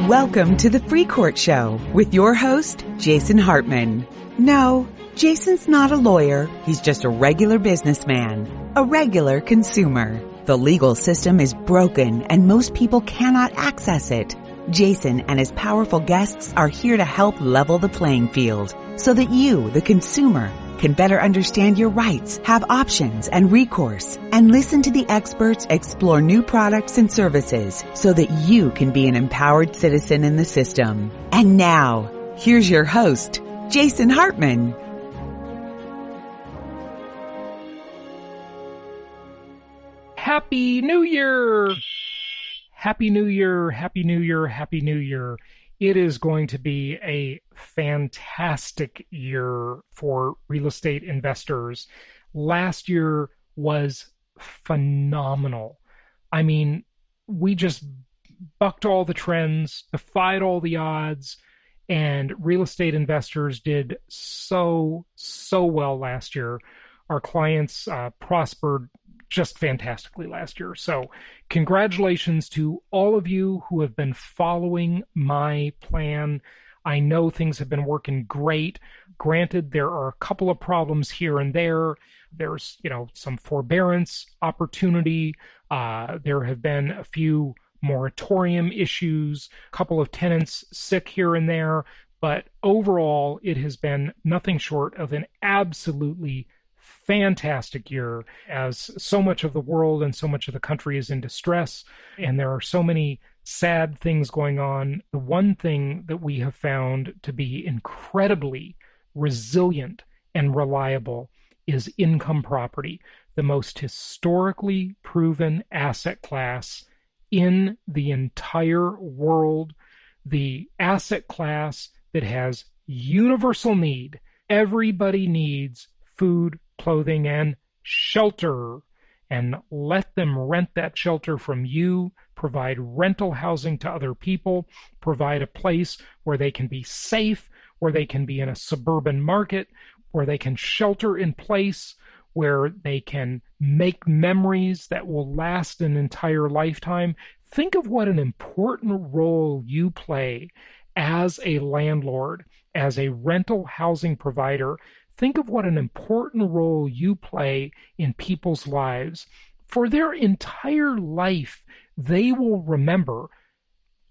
Welcome to the Free Court Show with your host, Jason Hartman. No, Jason's not a lawyer. He's just a regular businessman, a regular consumer. The legal system is broken and most people cannot access it. Jason and his powerful guests are here to help level the playing field so that you, the consumer, can better understand your rights, have options and recourse, and listen to the experts explore new products and services so that you can be an empowered citizen in the system. And now, here's your host, Jason Hartman. Happy New Year! Happy New Year, Happy New Year, Happy New Year. It is going to be a fantastic year for real estate investors. Last year was phenomenal. I mean, we just bucked all the trends, defied all the odds, and real estate investors did so well last year. Our clients prospered just fantastically last year. So congratulations to all of you who have been following my plan. I know things have been working great. Granted, there are a couple of problems here and there. There's, some forbearance opportunity. There have been a few moratorium issues, a couple of tenants sick here and there. But overall, it has been nothing short of an absolutely fantastic year, as so much of the world and so much of the country is in distress, and there are so many sad things going on. The one thing that we have found to be incredibly resilient and reliable is income property, the most historically proven asset class in the entire world, the asset class that has universal need. Everybody needs food, clothing, and shelter, and let them rent that shelter from you, provide rental housing to other people, provide a place where they can be safe, where they can be in a suburban market, where they can shelter in place, where they can make memories that will last an entire lifetime. Think of what an important role you play as a landlord, as a rental housing provider. Think of what an important role you play in people's lives. For their entire life, they will remember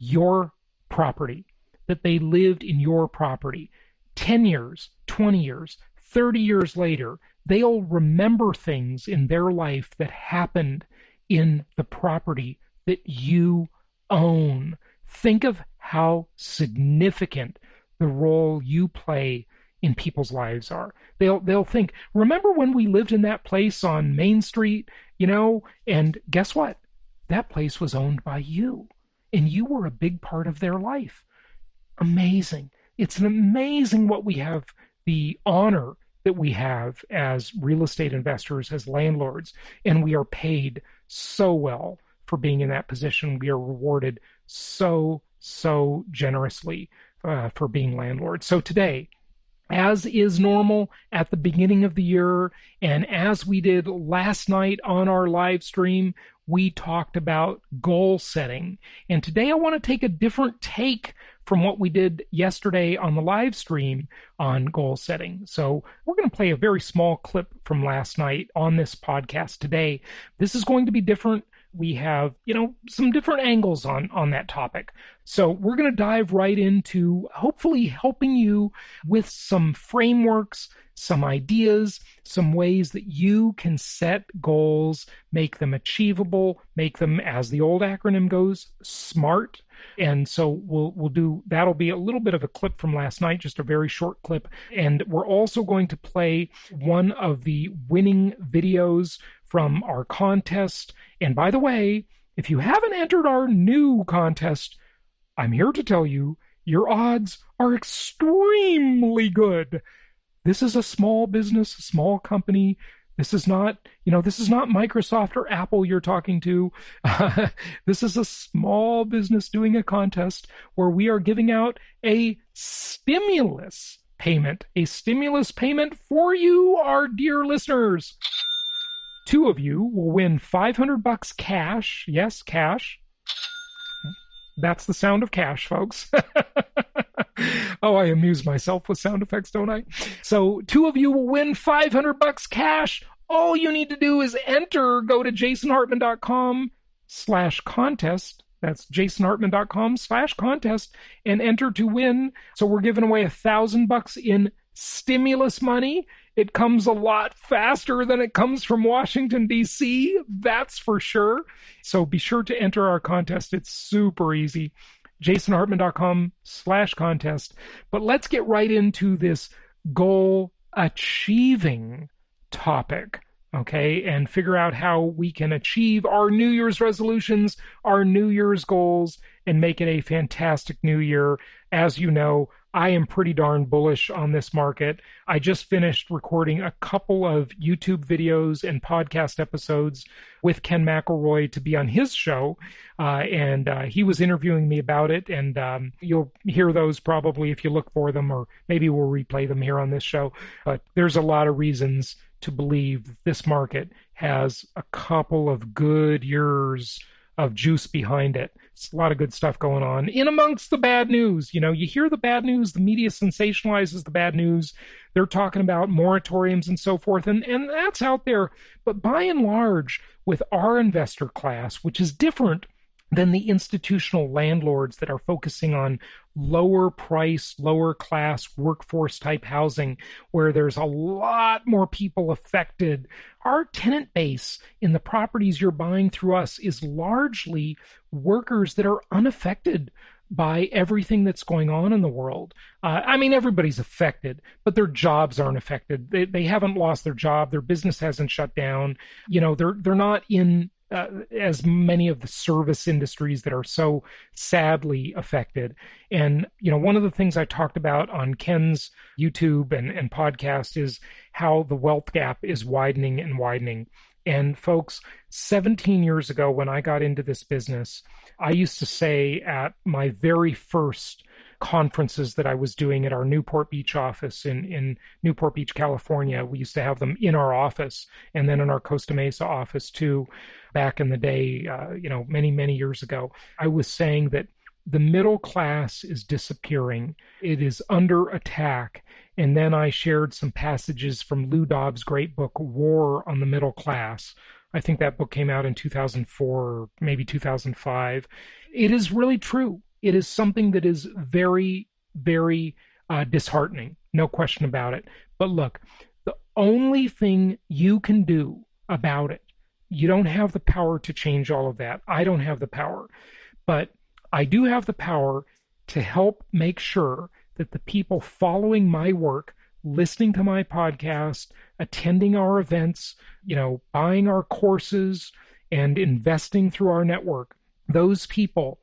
your property, that they lived in your property. 10 years, 20 years, 30 years later, they'll remember things in their life that happened in the property that you own. Think of how significant the role you play in people's lives are. They'll think, remember when we lived in that place on Main Street, and guess what? That place was owned by you, and you were a big part of their life. Amazing. It's amazing what we have, the honor that we have as real estate investors, as landlords, and we are paid so well for being in that position. We are rewarded so generously for being landlords. So today, as is normal at the beginning of the year, and as we did last night on our live stream, we talked about goal setting. And today I want to take a different take from what we did yesterday on the live stream on goal setting. So we're going to play a very small clip from last night on this podcast today. This is going to be different. We have, some different angles on that topic. So we're going to dive right into hopefully helping you with some frameworks, some ideas, some ways that you can set goals, make them achievable, make them, as the old acronym goes, SMART. And so we'll do, that'll be a little bit of a clip from last night, just a very short clip. And we're also going to play one of the winning videos from our contest. And by the way, if you haven't entered our new contest, I'm here to tell you, your odds are extremely good. This is a small business, a small company. This is not, this is not Microsoft or Apple you're talking to. This is a small business doing a contest where we are giving out a stimulus payment for you, our dear listeners. 2 of you will win $500 cash. Yes, cash. That's the sound of cash, folks. Oh, I amuse myself with sound effects, don't I? So 2 of you will win $500 cash. All you need to do is go to jasonhartman.com/contest. That's jasonhartman.com/contest and enter to win. So we're giving away $1,000 in stimulus money. It comes a lot faster than it comes from Washington, D.C., that's for sure. So be sure to enter our contest. It's super easy. jasonhartman.com/contest. But let's get right into this goal achieving topic, okay, and figure out how we can achieve our New Year's resolutions, our New Year's goals, and make it a fantastic new year. As you know, I am pretty darn bullish on this market. I just finished recording a couple of YouTube videos and podcast episodes with Ken McElroy to be on his show, and he was interviewing me about it, and you'll hear those probably if you look for them, or maybe we'll replay them here on this show. But there's a lot of reasons to believe this market has a couple of good years of juice behind it. It's a lot of good stuff going on in amongst the bad news. You know, you hear the bad news, the media sensationalizes the bad news. They're talking about moratoriums and so forth, and that's out there. But by and large, with our investor class, which is different than the institutional landlords that are focusing on lower price, lower class workforce type housing, where there's a lot more people affected. Our tenant base in the properties you're buying through us is largely workers that are unaffected by everything that's going on in the world. I mean, everybody's affected, but their jobs aren't affected. They haven't lost their job. Their business hasn't shut down. You know, they're not in as many of the service industries that are so sadly affected. And, you know, one of the things I talked about on Ken's YouTube and podcast is how the wealth gap is widening and widening. And folks, 17 years ago, when I got into this business, I used to say at my very first conferences that I was doing at our Newport Beach office in Newport Beach, California. We used to have them in our office and then in our Costa Mesa office too, back in the day, many, many years ago. I was saying that the middle class is disappearing. It is under attack. And then I shared some passages from Lou Dobbs' great book, War on the Middle Class. I think that book came out in 2004 or maybe 2005. It is really true. It is something that is very, very disheartening. No question about it. But look, the only thing you can do about it, you don't have the power to change all of that. I don't have the power. But I do have the power to help make sure that the people following my work, listening to my podcast, attending our events, buying our courses, and investing through our network, those people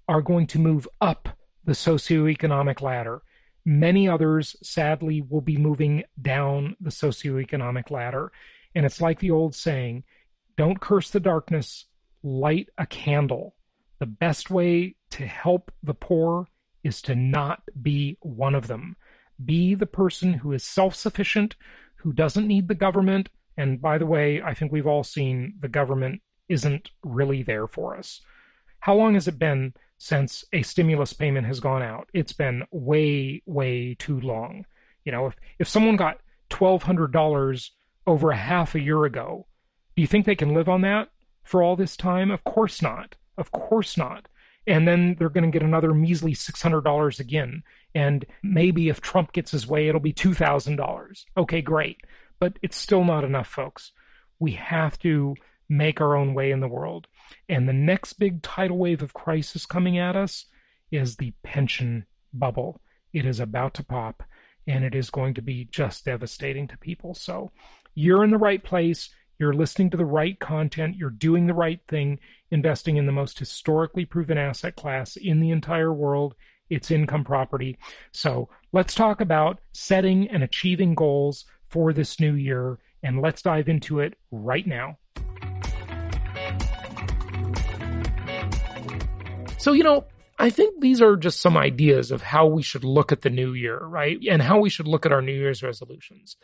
are going to move up the socioeconomic ladder. Many others, sadly, will be moving down the socioeconomic ladder. And it's like the old saying, don't curse the darkness, light a candle. The best way to help the poor is to not be one of them. Be the person who is self-sufficient, who doesn't need the government. And by the way, I think we've all seen the government isn't really there for us. How long has it been since a stimulus payment has gone out? It's been way, way too long. If someone got $1,200 over a half a year ago, do you think they can live on that for all this time? Of course not. Of course not. And then they're going to get another measly $600 again. And maybe if Trump gets his way, it'll be $2,000. Okay, great. But it's still not enough, folks. We have to make our own way in the world. And the next big tidal wave of crisis coming at us is the pension bubble. It is about to pop, and it is going to be just devastating to people. So you're in the right place. You're listening to the right content. You're doing the right thing, investing in the most historically proven asset class in the entire world. It's income property. So let's talk about setting and achieving goals for this new year, and let's dive into it right now. So, I think these are just some ideas of how we should look at the new year, right? And how we should look at our New Year's resolutions.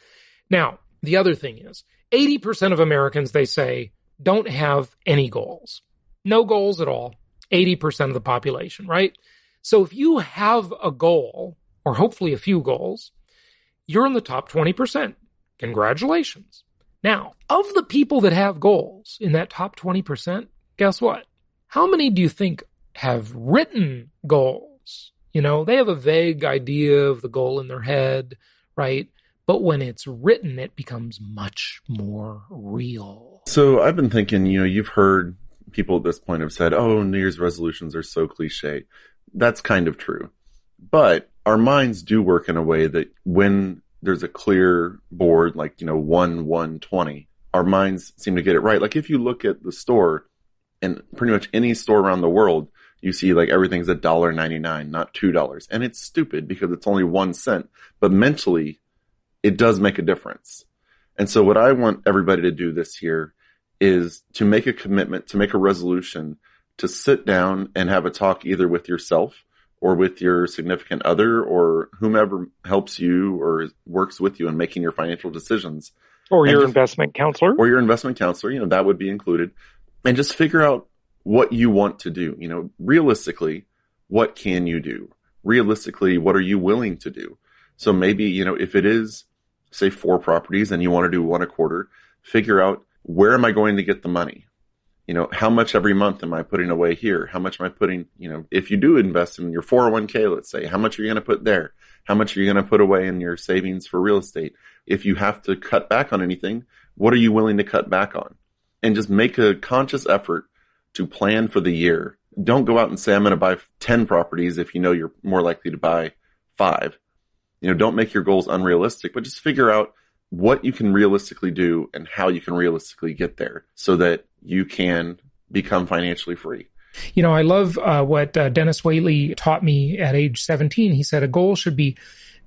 Now, the other thing is 80% of Americans, they say, don't have any goals. No goals at all. 80% of the population, right? So if you have a goal, or hopefully a few goals, you're in the top 20%. Congratulations. Now, of the people that have goals in that top 20%, guess what? How many do you think have written goals? You know, they have a vague idea of the goal in their head, right? But when it's written, it becomes much more real. So I've been thinking, you've heard people at this point have said, oh, New Year's resolutions are so cliche. That's kind of true. But our minds do work in a way that when there's a clear board, like, 1-1-20, our minds seem to get it right. Like if you look at the store, and pretty much any store around the world, you see like everything's $1.99, not $2. And it's stupid because it's only 1 cent. But mentally, it does make a difference. And so what I want everybody to do this year is to make a commitment, to make a resolution, to sit down and have a talk either with yourself or with your significant other or whomever helps you or works with you in making your financial decisions. Or your investment counselor. Or your investment counselor, that would be included. And just figure out what you want to do. Realistically, what can you do? Realistically, what are you willing to do? So maybe, if it is, say, 4 properties and you want to do 1 a quarter, figure out where am I going to get the money? How much every month am I putting away here? How much am I putting, if you do invest in your 401k, let's say, how much are you going to put there? How much are you going to put away in your savings for real estate? If you have to cut back on anything, what are you willing to cut back on? And just make a conscious effort to plan for the year. Don't go out and say, I'm going to buy 10 properties if you know you're more likely to buy 5. Don't make your goals unrealistic, but just figure out what you can realistically do and how you can realistically get there so that you can become financially free. I love what Dennis Whaley taught me at age 17. He said a goal should be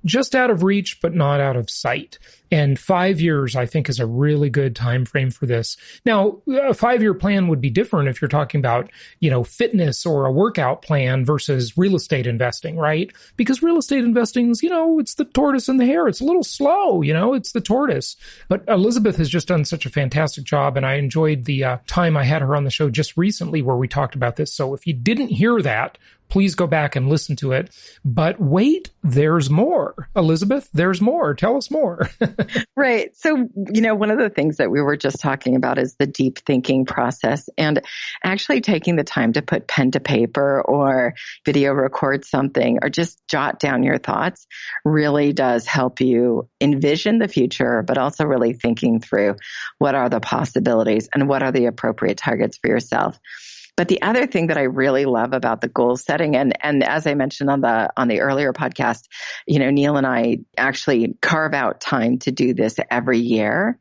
just out of reach, but not out of sight. And 5 years, I think, is a really good time frame for this. Now, a 5-year plan would be different if you're talking about, fitness or a workout plan versus real estate investing, right? Because real estate investing is, it's the tortoise and the hare. It's a little slow, it's the tortoise. But Elizabeth has just done such a fantastic job, and I enjoyed the time I had her on the show just recently where we talked about this. So if you didn't hear that, please go back and listen to it. But wait, there's more. Elizabeth, there's more. Tell us more. Right. So, one of the things that we were just talking about is the deep thinking process, and actually taking the time to put pen to paper or video record something or just jot down your thoughts really does help you envision the future, but also really thinking through what are the possibilities and what are the appropriate targets for yourself. But the other thing that I really love about the goal setting, and as I mentioned on the earlier podcast, Neil and I actually carve out time to do this every year,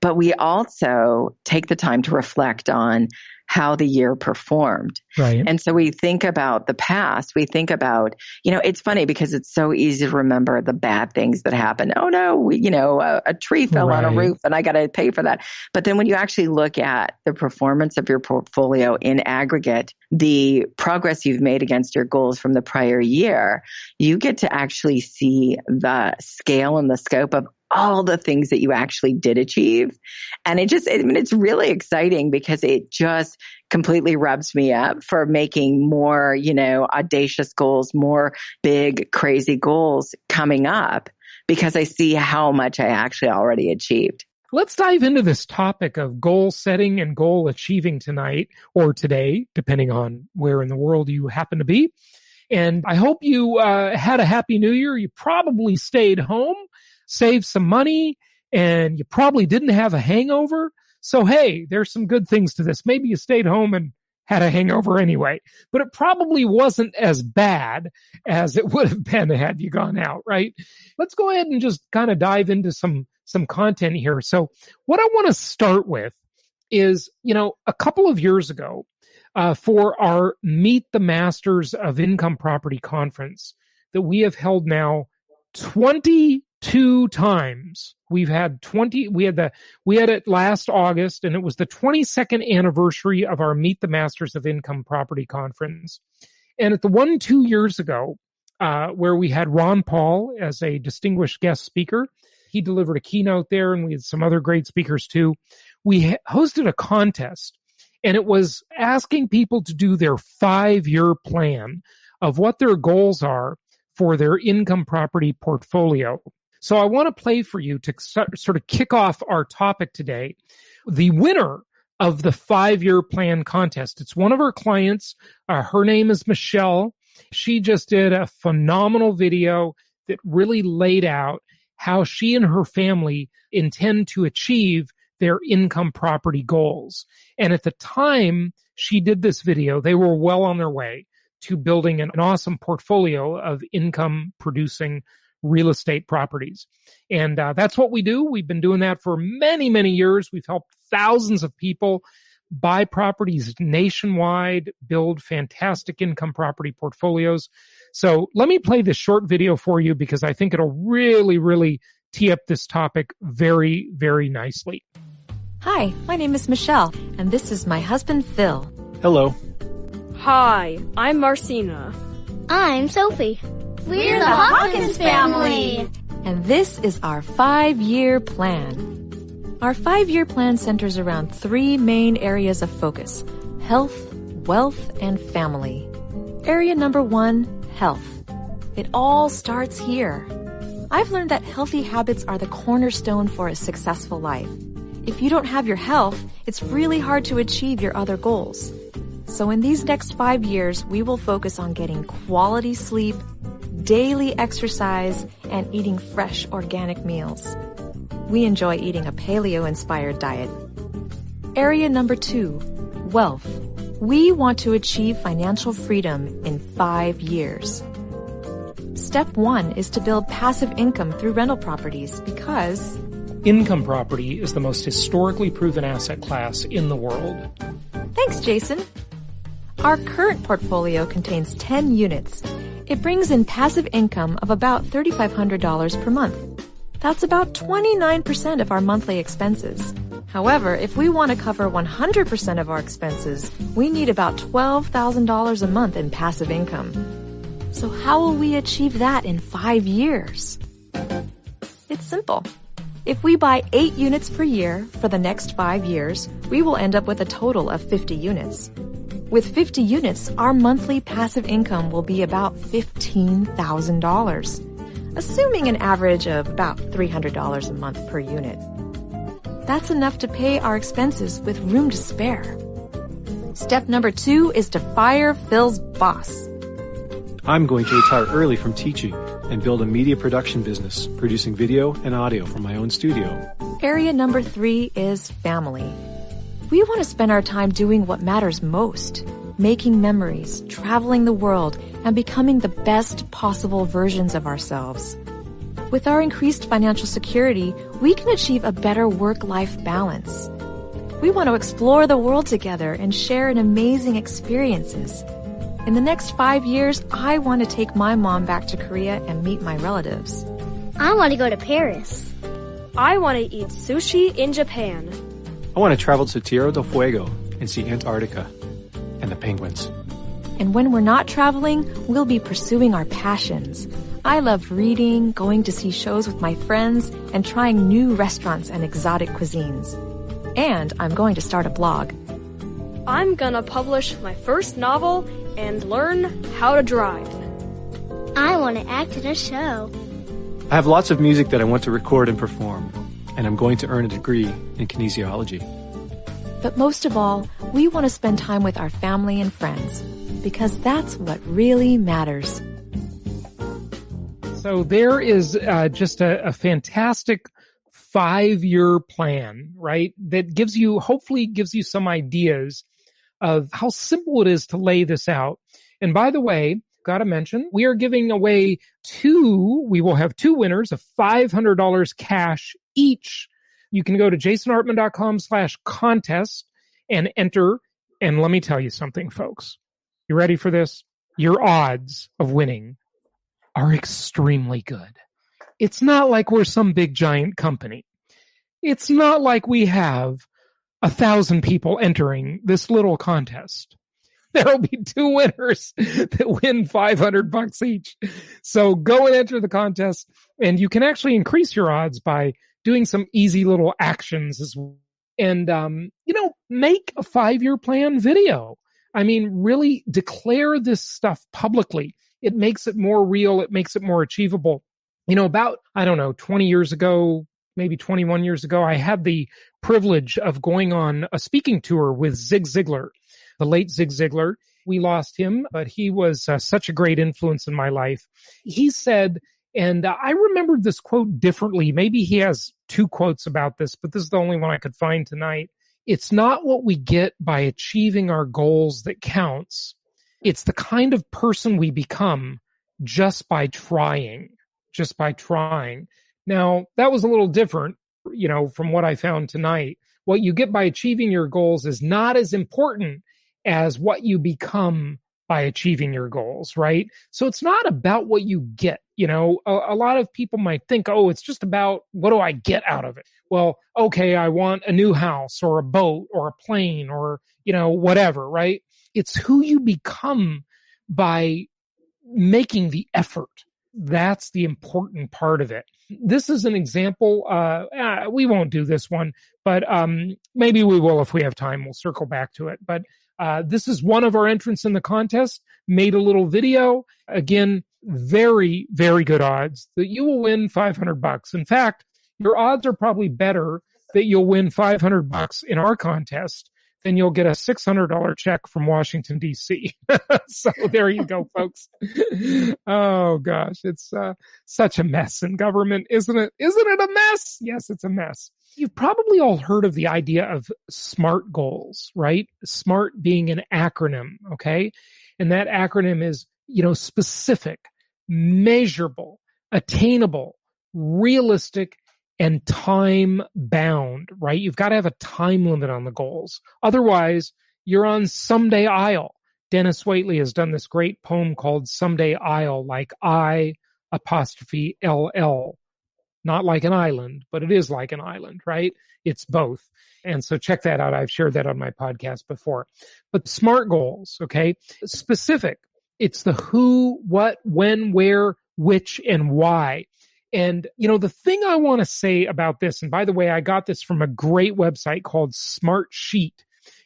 but we also take the time to reflect on how the year performed. Right. And so we think about the past. We think about, it's funny because it's so easy to remember the bad things that happened. Oh no, a tree fell on a roof and I got to pay for that. But then when you actually look at the performance of your portfolio in aggregate, the progress you've made against your goals from the prior year, you get to actually see the scale and the scope of all the things that you actually did achieve. And it's really exciting because it just completely rubs me up for making more, audacious goals, more big, crazy goals coming up because I see how much I actually already achieved. Let's dive into this topic of goal setting and goal achieving tonight or today, depending on where in the world you happen to be. And I hope you had a happy new year. You probably stayed home, saved some money, and you probably didn't have a hangover. So, hey, there's some good things to this. Maybe you stayed home and had a hangover anyway, but it probably wasn't as bad as it would have been had you gone out, right? Let's go ahead and just kind of dive into some content here. So what I want to start with is, a couple of years ago, for our Meet the Masters of Income Property conference that we have held now 22 times. We had it last August, and it was the 22nd anniversary of our Meet the Masters of Income Property conference. And at the one 2 years ago, where we had Ron Paul as a distinguished guest speaker, he delivered a keynote there, and we had some other great speakers too. We hosted a contest, And it was asking people to do their 5-year plan of what their goals are for their income property portfolio. So I want to play for you to sort of kick off our topic today, the winner of the 5-year plan contest. It's one of our clients. Her name is Michelle. She just did a phenomenal video that really laid out how she and her family intend to achieve their income property goals. And at the time she did this video, they were well on their way to building an awesome portfolio of income producing real estate properties. And that's what we do. We've been doing that for many, many years. We've helped thousands of people buy properties nationwide, build fantastic income property portfolios. So let me play this short video for you because I think it'll really, really tee up this topic very, very nicely. Hi, my name is Michelle, and this is my husband, Phil. Hello. Hi, I'm Marcina. I'm Sophie. We're the Hawkins family. And this is our 5-year plan. Our 5-year plan centers around 3 main areas of focus: health, wealth, and family. Area number 1, health. It all starts here. I've learned that healthy habits are the cornerstone for a successful life. If you don't have your health, it's really hard to achieve your other goals. So in these next 5 years, we will focus on getting quality sleep, daily exercise, and eating fresh organic meals. We enjoy eating a paleo-inspired diet. Area number 2, wealth. We want to achieve financial freedom in 5 years. Step 1 is to build passive income through rental properties because Income property is the most historically proven asset class in the world. Thanks, Jason. Our current portfolio contains 10 units. It brings in passive income of about $3,500 per month. That's about 29% of our monthly expenses. However, if we want to cover 100% of our expenses, we need about $12,000 a month in passive income. So how will we achieve that in 5 years? It's simple. If we buy 8 units per year for the next 5 years, we will end up with a total of 50 units. With 50 units, our monthly passive income will be about $15,000, assuming an average of about $300 a month per unit. That's enough to pay our expenses with room to spare. Step number 2 is to fire Phil's boss. I'm going to retire early from teaching and build a media production business, producing video and audio from my own studio. Area number 3 is family. We want to spend our time doing what matters most, making memories, traveling the world, and becoming the best possible versions of ourselves. With our increased financial security, we can achieve a better work-life balance. We want to explore the world together and share in amazing experiences. In the next 5 years, I want to take my mom back to Korea and meet my relatives. I want to go to Paris. I want to eat sushi in Japan. I want to travel to Tierra del Fuego and see Antarctica and the penguins. And when we're not traveling, we'll be pursuing our passions. I love reading, going to see shows with my friends, and trying new restaurants and exotic cuisines. And I'm going to start a blog. I'm gonna publish my first novel and learn how to drive. I want to act in a show. I have lots of music that I want to record and perform, and I'm going to earn a degree in kinesiology. But most of all, we want to spend time with our family and friends, because that's what really matters. So there is just a fantastic 5-year plan, right? That hopefully gives you some ideas of how simple it is to lay this out. And by the way, got to mention, we are giving away we will have 2 winners of $500 cash each. You can go to jasonhartman.com/contest and enter. And let me tell you something, folks. You ready for this? Your odds of winning are extremely good. It's not like we're some big giant company. It's not like we have 1,000 people entering this little contest. There'll be 2 winners that win $500 each. So go and enter the contest, and you can actually increase your odds by doing some easy little actions as well. And, make a 5-year plan video. I mean, really declare this stuff publicly. It makes it more real. It makes it more achievable. About, 20 years ago, maybe 21 years ago, I had the privilege of going on a speaking tour with Zig Ziglar, the late Zig Ziglar. We lost him, but he was such a great influence in my life. He said, and I remembered this quote differently. Maybe he has 2 quotes about this, but this is the only one I could find tonight. It's not what we get by achieving our goals that counts. It's the kind of person we become just by trying. Now, that was a little different, from what I found tonight. What you get by achieving your goals is not as important as what you become by achieving your goals, right? So it's not about what you get. A lot of people might think, it's just about what do I get out of it? Well, okay, I want a new house or a boat or a plane or, whatever, right? It's who you become by making the effort. That's the important part of it. This is an example. We won't do this one, but maybe we will if we have time. We'll circle back to it. But this is one of our entrants in the contest. Made a little video. Again, very, very good odds that you will win $500. In fact, your odds are probably better that you'll win $500 in our contest than you'll get a $600 check from Washington, D.C. So there you go, folks. Oh, gosh. It's such a mess in government, isn't it? Isn't it a mess? Yes, it's a mess. You've probably all heard of the idea of SMART goals, right? SMART being an acronym, okay? And that acronym is, specific, measurable, attainable, realistic, and time bound, right? You've got to have a time limit on the goals. Otherwise, you're on Someday Isle. Dennis Waitley has done this great poem called Someday Isle, like I''LL. Not like an island, but it is like an island, right? It's both. And so check that out. I've shared that on my podcast before. But SMART goals, okay? Specific. It's the who, what, when, where, which, and why. And, the thing I want to say about this, and by the way, I got this from a great website called Smartsheet,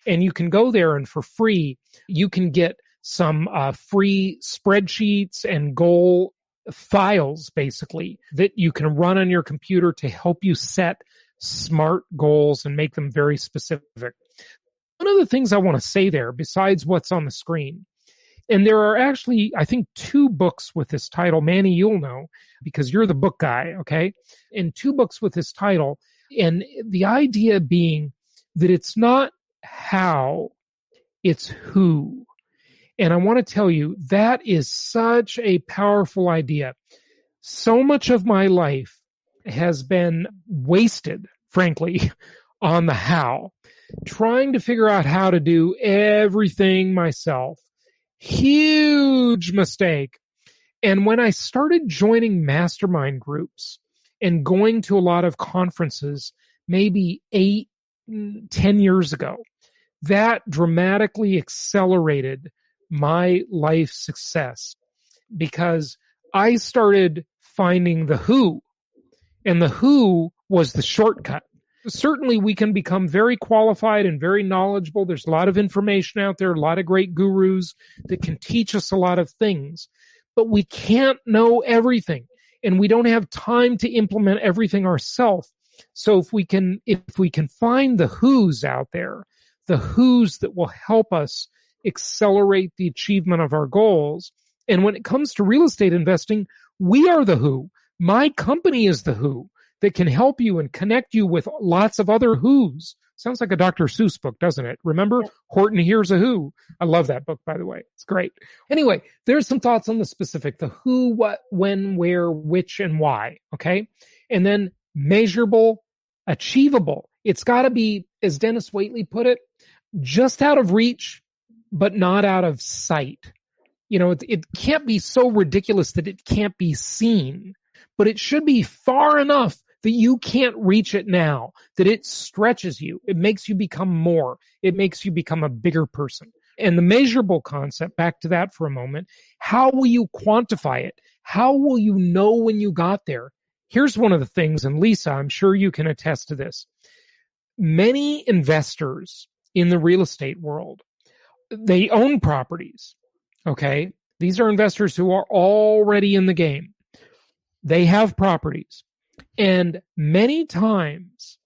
and you can go there and for free, you can get some free spreadsheets and goal files, basically, that you can run on your computer to help you set SMART goals and make them very specific. One of the things I want to say there, besides what's on the screen, and there are actually, I think, 2 books with this title. Manny, you'll know because you're the book guy, okay? And 2 books with this title. And the idea being that it's not how, it's who. And I want to tell you, that is such a powerful idea. So much of my life has been wasted, frankly, on the how. Trying to figure out how to do everything myself. Huge mistake. And when I started joining mastermind groups and going to a lot of conferences, maybe 8, 10 years ago, that dramatically accelerated my life success because I started finding the who, and the who was the shortcut. Certainly we can become very qualified and very knowledgeable. There's a lot of information out there, a lot of great gurus that can teach us a lot of things, but we can't know everything and we don't have time to implement everything ourselves. So if we can find the who's out there, the who's that will help us accelerate the achievement of our goals. And when it comes to real estate investing, we are the who. My company is the who that can help you and connect you with lots of other who's. Sounds like a Dr. Seuss book, doesn't it? Remember? Horton Hears a Who. I love that book, by the way. It's great. Anyway, there's some thoughts on the specific, the who, what, when, where, which, and why. Okay. And then measurable, achievable. It's got to be, as Dennis Waitley put it, just out of reach, but not out of sight. It can't be so ridiculous that it can't be seen, but it should be far enough that you can't reach it now, that it stretches you. It makes you become more. It makes you become a bigger person. And the measurable concept, back to that for a moment, how will you quantify it? How will you know when you got there? Here's one of the things, and Lisa, I'm sure you can attest to this. many investors in the real estate world, they own properties. Okay. These are investors who are already in the game. They have properties. And many times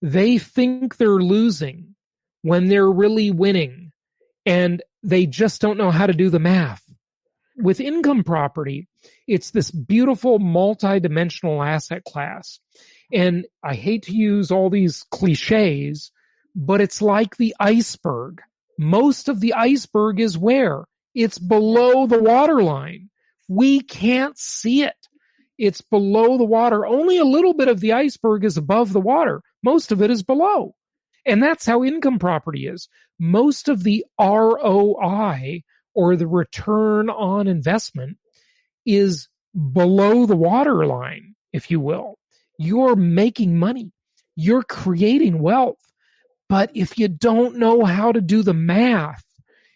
they think they're losing when they're really winning, and they just don't know how to do the math. With income property, it's this beautiful multi-dimensional asset class. And I hate to use all these cliches, but it's like the iceberg. Most of the iceberg is where? It's below the waterline. We can't see it. It's below the water. Only a little bit of the iceberg is above the water. Most of it is below. And that's how income property is. Most of the ROI, or the return on investment, is below the waterline, if you will. You're making money. You're creating wealth. But if you don't know how to do the math,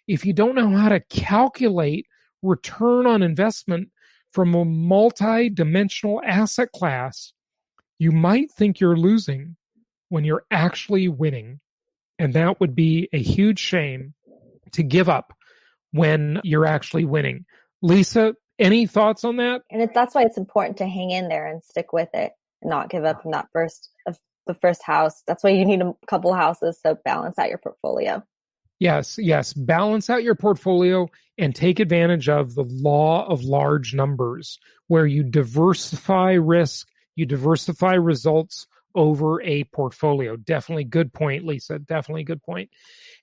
if you don't know how to calculate return on investment from a multi-dimensional asset class, you might think you're losing when you're actually winning. And that would be a huge shame to give up when you're actually winning. Lisa, any thoughts on that? And that's why it's important to hang in there and stick with it and not give up in that the first house. That's why you need a couple houses, so balance out your portfolio. Yes. Balance out your portfolio and take advantage of the law of large numbers, where you diversify risk, you diversify results over a portfolio. Definitely good point, Lisa. Definitely good point.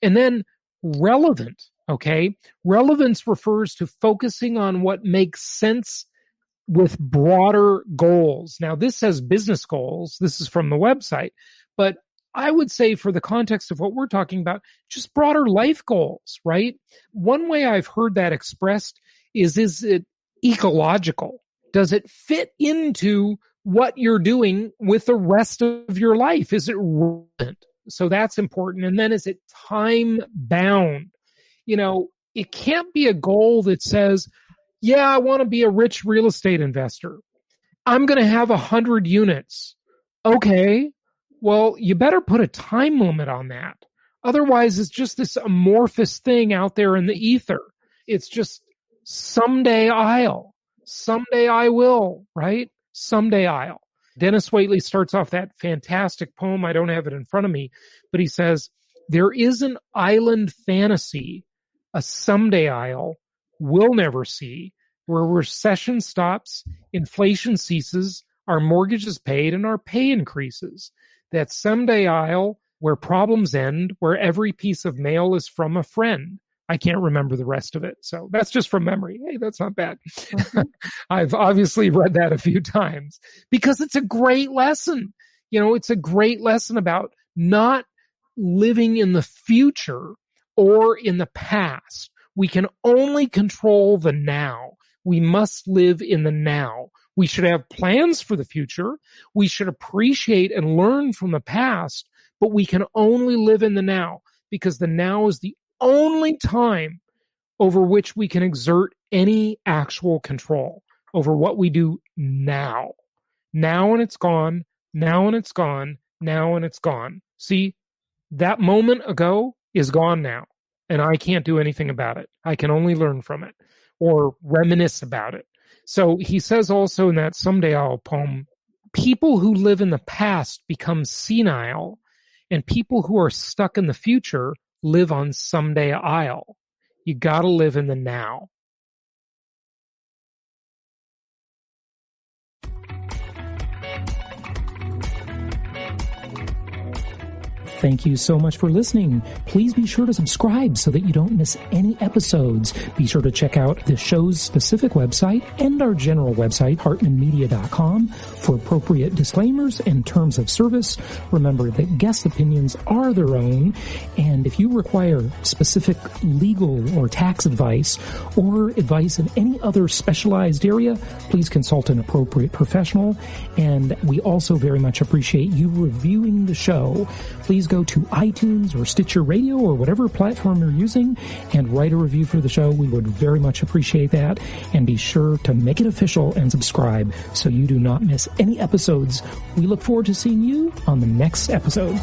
And then relevant, okay? Relevance refers to focusing on what makes sense with broader goals. Now, this says business goals. This is from the website. But I would say, for the context of what we're talking about, just broader life goals, right? One way I've heard that expressed is it ecological? Does it fit into what you're doing with the rest of your life? Is it relevant? So that's important. And then, is it time bound? It can't be a goal that says, yeah, I want to be a rich real estate investor. I'm going to have 100 units. Okay. Well, you better put a time limit on that. Otherwise, it's just this amorphous thing out there in the ether. It's just someday someday I will, right? Someday I'll. Dennis Waitley starts off that fantastic poem. I don't have it in front of me, but he says, there is an island fantasy, a someday I'll we'll never see, where recession stops, inflation ceases, our mortgage is paid, and our pay increases. That someday I'll, where problems end, where every piece of mail is from a friend. I can't remember the rest of it. So that's just from memory. Hey, that's not bad. Mm-hmm. I've obviously read that a few times because it's a great lesson. It's a great lesson about not living in the future or in the past. We can only control the now. We must live in the now. We should have plans for the future. We should appreciate and learn from the past, but we can only live in the now, because the now is the only time over which we can exert any actual control over what we do now. Now and it's gone. Now and it's gone. Now and it's gone. See, that moment ago is gone now, and I can't do anything about it. I can only learn from it or reminisce about it. So he says also in that Someday I'll poem, people who live in the past become senile, and people who are stuck in the future live on Someday I'll. You gotta live in the now. Thank you so much for listening. Please be sure to subscribe so that you don't miss any episodes. Be sure to check out the show's specific website and our general website, hartmanmedia.com, for appropriate disclaimers and terms of service. Remember that guest opinions are their own, and if you require specific legal or tax advice or advice in any other specialized area, please consult an appropriate professional. And we also very much appreciate you reviewing the show. Please go go to iTunes or Stitcher Radio or whatever platform you're using and write a review for the show. We would very much appreciate that. And be sure to make it official and subscribe so you do not miss any episodes. We look forward to seeing you on the next episode.